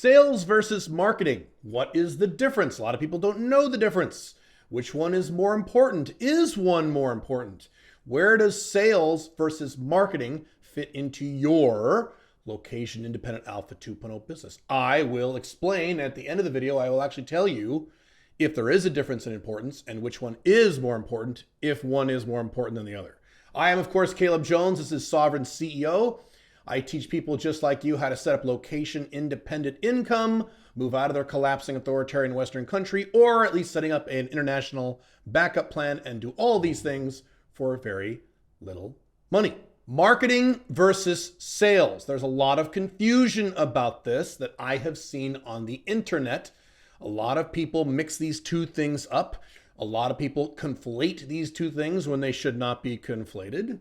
Sales versus marketing. What is the difference? A lot of people don't know the difference. Which one is more important? Is one more important? Where does sales versus marketing fit into your Location Independent Alpha 2.0 business? I will explain at the end of the video. I will actually tell you if there is a difference in importance and which one is more important, if one is more important than the other. I am, of course, Caleb Jones. This is Sovereign CEO. I teach people just like you how to set up location independent income, move out of their collapsing authoritarian Western country, or at least setting up an international backup plan and do all these things for very little money. Marketing versus sales. There's a lot of confusion about this that I have seen on the internet. A lot of people mix these two things up. A lot of people conflate these two things when they should not be conflated.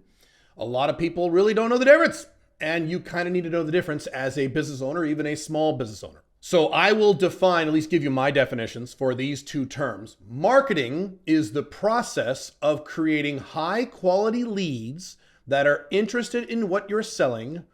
A lot of people really don't know the difference. And you kind of need to know the difference as a business owner, even a small business owner. So I will define, at least give you my definitions for these two terms. Marketing is the process of creating high quality leads that are interested in what you're selling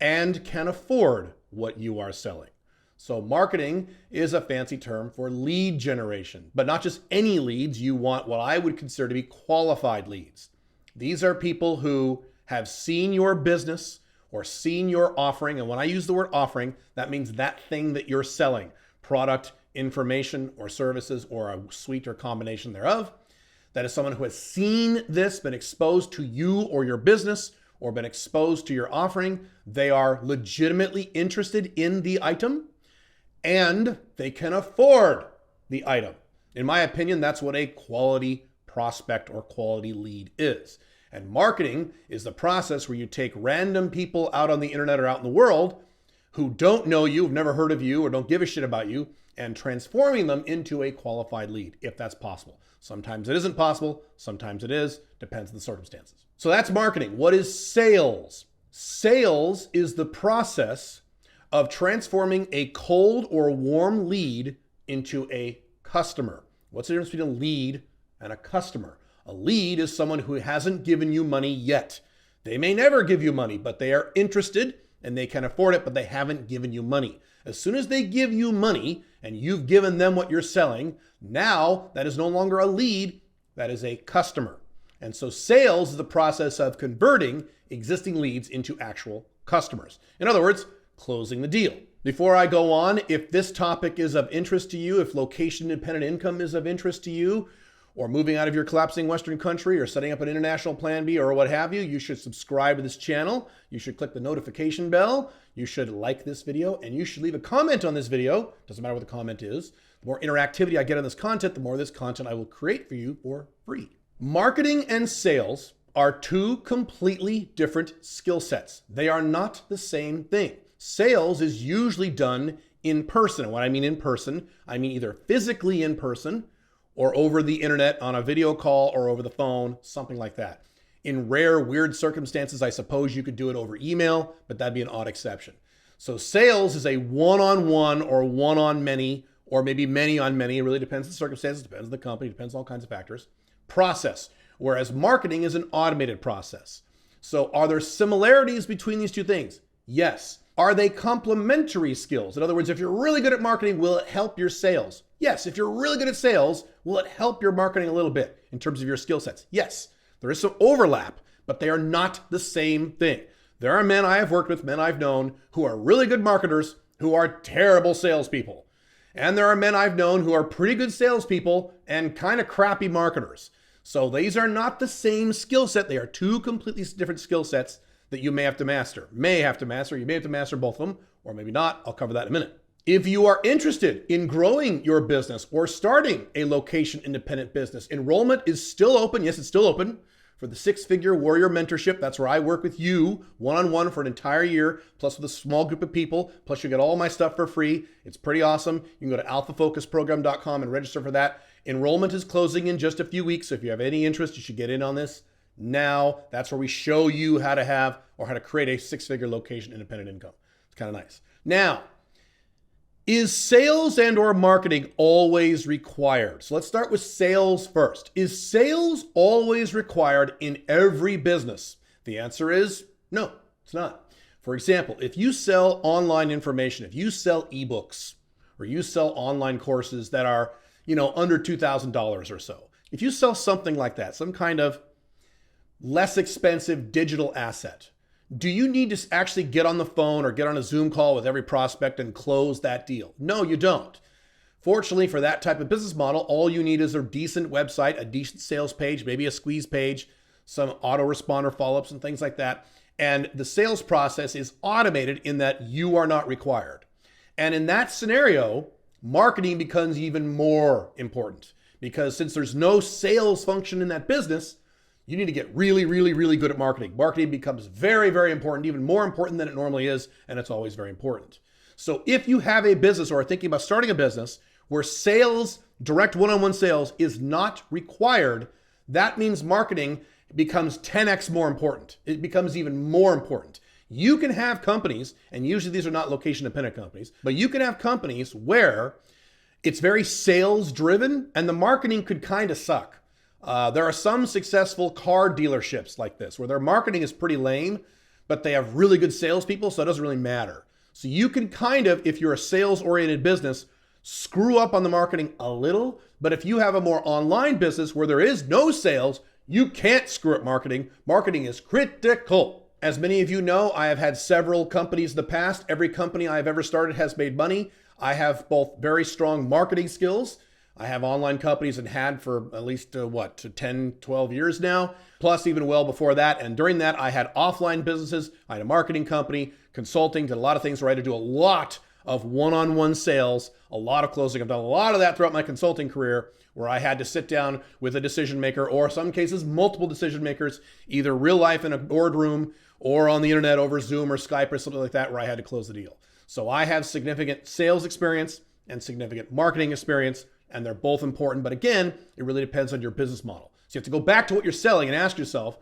and can afford what you are selling. So marketing is a fancy term for lead generation, but not just any leads. You want what I would consider to be qualified leads. These are people who have seen your business or seen your offering. And when I use the word offering, that means that thing that you're selling, product, information, or services, or a suite or combination thereof. That is someone who has seen this, been exposed to you or your business, or been exposed to your offering. They are legitimately interested in the item and they can afford the item. In my opinion, that's what a quality prospect or quality lead is. And marketing is the process where you take random people out on the internet or out in the world who don't know you, have never heard of you, or don't give a shit about you, and transforming them into a qualified lead, if that's possible. Sometimes it isn't possible, sometimes it is, depends on the circumstances. So that's marketing. What is sales? Sales is the process of transforming a cold or warm lead into a customer. What's the difference between a lead and a customer? A lead is someone who hasn't given you money yet. They may never give you money, but they are interested and they can afford it, but they haven't given you money. As soon as they give you money and you've given them what you're selling, now that is no longer a lead, that is a customer. And so sales is the process of converting existing leads into actual customers. In other words, closing the deal. Before I go on, if this topic is of interest to you, if location independent income is of interest to you, or moving out of your collapsing Western country, or setting up an international plan B, or what have you, you should subscribe to this channel. You should click the notification bell. You should like this video, and you should leave a comment on this video. Doesn't matter what the comment is. The more interactivity I get on this content, the more of this content I will create for you for free. Marketing and sales are two completely different skill sets. They are not the same thing. Sales is usually done in person. And when I mean in person, I mean either physically in person, or over the internet on a video call, or over the phone, something like that. In rare, weird circumstances, I suppose you could do it over email, but that'd be an odd exception. So sales is a one-on-one or one-on-many, or maybe many-on-many. It really depends on the circumstances, depends on the company, depends on all kinds of factors. Process, whereas marketing is an automated process. So are there similarities between these two things? Yes. Are they complementary skills? In other words, if you're really good at marketing, will it help your sales? Yes. If you're really good at sales, will it help your marketing a little bit in terms of your skill sets? Yes. There is some overlap, but they are not the same thing. There are men I have worked with, men I've known, who are really good marketers, who are terrible salespeople. And there are men I've known who are pretty good salespeople and kind of crappy marketers. So these are not the same skill set. They are two completely different skill sets that you may have to master. You may have to master both of them, or maybe not. I'll cover that in a minute. If you are interested in growing your business or starting a location independent business, enrollment is still open. Yes, it's still open for the Six-Figure Warrior Mentorship. That's where I work with you one-on-one for an entire year, plus with a small group of people, plus you get all my stuff for free. It's pretty awesome. You can go to alphafocusprogram.com and register for that. Enrollment is closing in just a few weeks, so if you have any interest, you should get in on this now. That's where we show you how to have or how to create a six-figure location independent income. It's kind of nice. Now, is sales and or marketing always required? So let's start with sales first. Is sales always required in every business? The answer is no, it's not. For example, if you sell online information, if you sell ebooks, or you sell online courses that are, under $2,000 or so, if you sell something like that, some kind of less expensive digital asset, do you need to actually get on the phone or get on a Zoom call with every prospect and close that deal? No, you don't. Fortunately, for that type of business model, all you need is a decent website, a decent sales page, maybe a squeeze page, some autoresponder follow-ups and things like that. And the sales process is automated in that you are not required. And in that scenario, marketing becomes even more important, because since there's no sales function in that business, you need to get really, really, really good at marketing. Marketing becomes very, very important, even more important than it normally is, and it's always very important. So if you have a business or are thinking about starting a business where sales, direct one-on-one sales is not required, that means marketing becomes 10x more important. It becomes even more important. You can have companies, and usually these are not location-dependent companies, but you can have companies where it's very sales-driven and the marketing could kind of suck. There are some successful car dealerships like this where their marketing is pretty lame, but they have really good salespeople, so it doesn't really matter. So you can kind of, if you're a sales-oriented business, screw up on the marketing a little, but if you have a more online business where there is no sales, you can't screw up marketing. Marketing is critical. As many of you know, I have had several companies in the past. Every company I've ever started has made money. I have both very strong marketing skills. I have online companies and had for at least 10, 12 years now, plus even well before that. And during that, I had offline businesses. I had a marketing company, consulting, did a lot of things where I had to do a lot of one-on-one sales, a lot of closing. I've done a lot of that throughout my consulting career, where I had to sit down with a decision maker, or in some cases, multiple decision makers, either real life in a boardroom or on the internet over Zoom or Skype or something like that, where I had to close the deal. So I have significant sales experience and significant marketing experience, and they're both important. But again, it really depends on your business model. So you have to go back to what you're selling and ask yourself,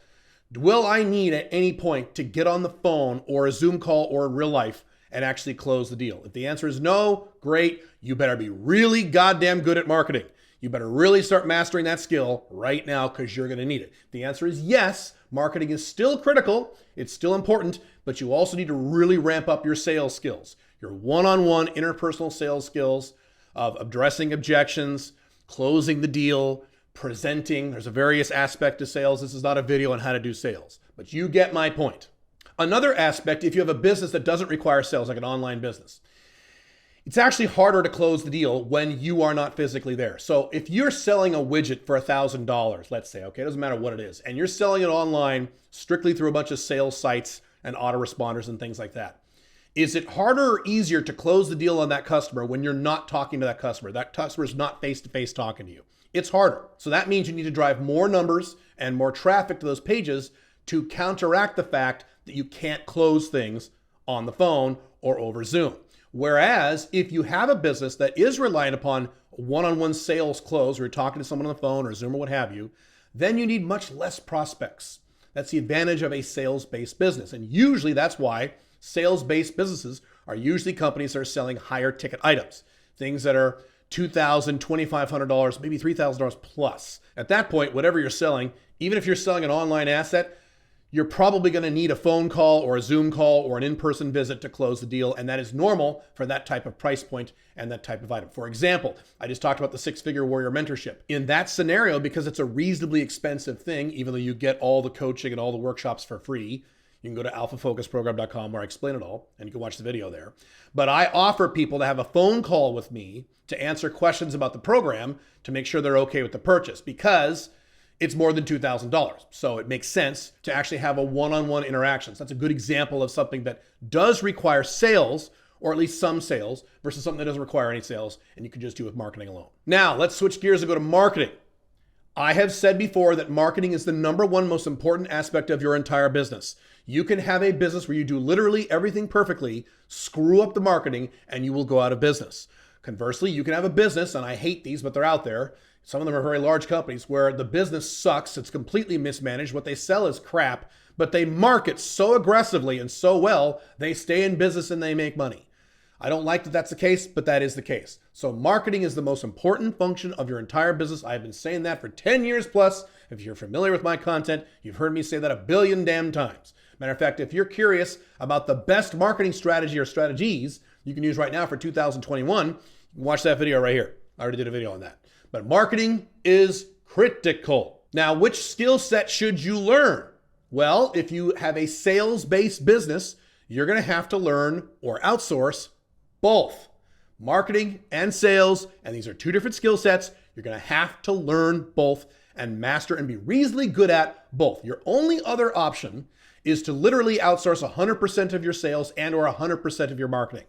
will I need at any point to get on the phone or a Zoom call or in real life and actually close the deal? If the answer is no, great. You better be really goddamn good at marketing. You better really start mastering that skill right now, because you're going to need it. If the answer is yes, marketing is still critical. It's still important, but you also need to really ramp up your sales skills, your one-on-one interpersonal sales skills of addressing objections, closing the deal, presenting. There's a various aspect to sales. This is not a video on how to do sales, but you get my point. Another aspect, if you have a business that doesn't require sales, like an online business, it's actually harder to close the deal when you are not physically there. So if you're selling a widget for $1,000, let's say, okay, it doesn't matter what it is, and you're selling it online strictly through a bunch of sales sites and autoresponders and things like that, is it harder or easier to close the deal on that customer when you're not talking to that customer? That customer is not face-to-face talking to you. It's harder. So that means you need to drive more numbers and more traffic to those pages to counteract the fact that you can't close things on the phone or over Zoom. Whereas if you have a business that is reliant upon one-on-one sales close, or you're talking to someone on the phone or Zoom or what have you, then you need much less prospects. That's the advantage of a sales-based business. And usually that's why sales-based businesses are usually companies that are selling higher ticket items, things that are $2,000, $2,500, maybe $3,000 plus. At that point, whatever you're selling, even if you're selling an online asset, you're probably going to need a phone call or a Zoom call or an in-person visit to close the deal. And that is normal for that type of price point and that type of item. For example, I just talked about the Six-Figure Warrior Mentorship. In that scenario, because it's a reasonably expensive thing, even though you get all the coaching and all the workshops for free, you can go to alphafocusprogram.com where I explain it all, and you can watch the video there. But I offer people to have a phone call with me to answer questions about the program to make sure they're okay with the purchase, because it's more than $2,000. So it makes sense to actually have a one-on-one interaction. So that's a good example of something that does require sales, or at least some sales, versus something that doesn't require any sales and you can just do with marketing alone. Now let's switch gears and go to marketing. I have said before that marketing is the number one most important aspect of your entire business. You can have a business where you do literally everything perfectly, screw up the marketing, and you will go out of business. Conversely, you can have a business, and I hate these, but they're out there. Some of them are very large companies where the business sucks. It's completely mismanaged. What they sell is crap, but they market so aggressively and so well, they stay in business and they make money. I don't like that that's the case, but that is the case. So marketing is the most important function of your entire business. I've been saying that for 10 years plus. If you're familiar with my content, you've heard me say that a billion damn times. Matter of fact, if you're curious about the best marketing strategy or strategies you can use right now for 2021, you can watch that video right here. I already did a video on that. But marketing is critical. Now, which skill set should you learn? Well, if you have a sales-based business, you're going to have to learn or outsource both marketing and sales. And these are two different skill sets. You're going to have to learn both and master and be reasonably good at both. Your only other option is to literally outsource 100% of your sales and or 100% of your marketing.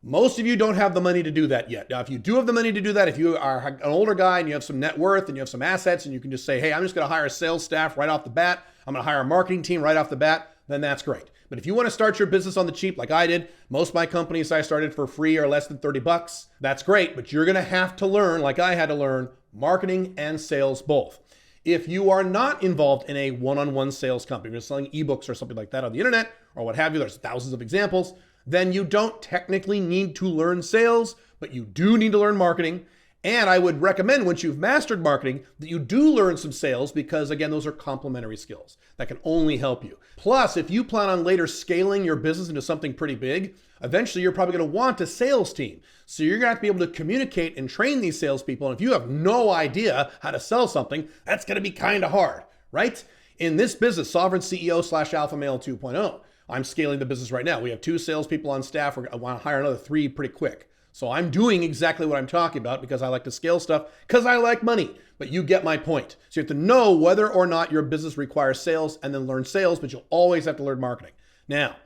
Most of you don't have the money to do that yet. Now, if you do have the money to do that, if you are an older guy and you have some net worth and you have some assets and you can just say, hey, I'm just going to hire a sales staff right off the bat, I'm going to hire a marketing team right off the bat, then that's great. But if you want to start your business on the cheap like I did, most of my companies I started for free or less than $30, that's great. But you're going to have to learn, like I had to learn, marketing and sales both. If you are not involved in a one-on-one sales company, you're selling ebooks or something like that on the internet or what have you, there's thousands of examples, then you don't technically need to learn sales, but you do need to learn marketing. And I would recommend once you've mastered marketing that you do learn some sales because, again, those are complementary skills that can only help you. Plus, if you plan on later scaling your business into something pretty big, eventually you're probably going to want a sales team. So you're going to have to be able to communicate and train these salespeople. And if you have no idea how to sell something, that's going to be kind of hard, right? In this business, Sovereign CEO / Alpha Male 2.0, I'm scaling the business right now. We have 2 salespeople on staff. I want to hire another 3 pretty quick. So I'm doing exactly what I'm talking about because I like to scale stuff because I like money. But you get my point. So you have to know whether or not your business requires sales and then learn sales, but you'll always have to learn marketing. Now,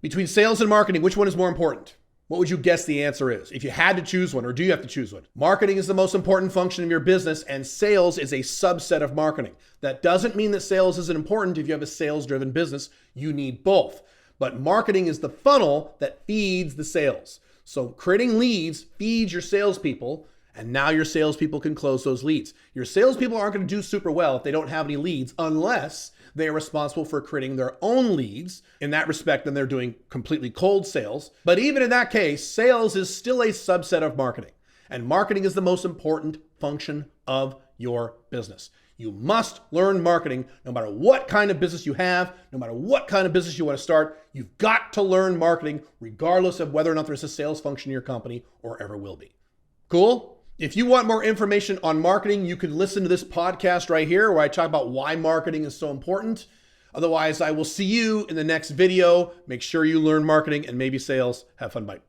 between sales and marketing, which one is more important? What would you guess the answer is? If you had to choose one, or do you have to choose one? Marketing is the most important function of your business, and sales is a subset of marketing. That doesn't mean that sales isn't important if you have a sales-driven business. You need both. But marketing is the funnel that feeds the sales. So creating leads feeds your salespeople, and now your salespeople can close those leads. Your salespeople aren't going to do super well if they don't have any leads unless they are responsible for creating their own leads. In that respect, then they're doing completely cold sales. But even in that case, sales is still a subset of marketing. And marketing is the most important function of your business. You must learn marketing no matter what kind of business you have, no matter what kind of business you want to start. You've got to learn marketing regardless of whether or not there's a sales function in your company or ever will be. Cool? If you want more information on marketing, you can listen to this podcast right here where I talk about why marketing is so important. Otherwise, I will see you in the next video. Make sure you learn marketing and maybe sales. Have fun. Bye.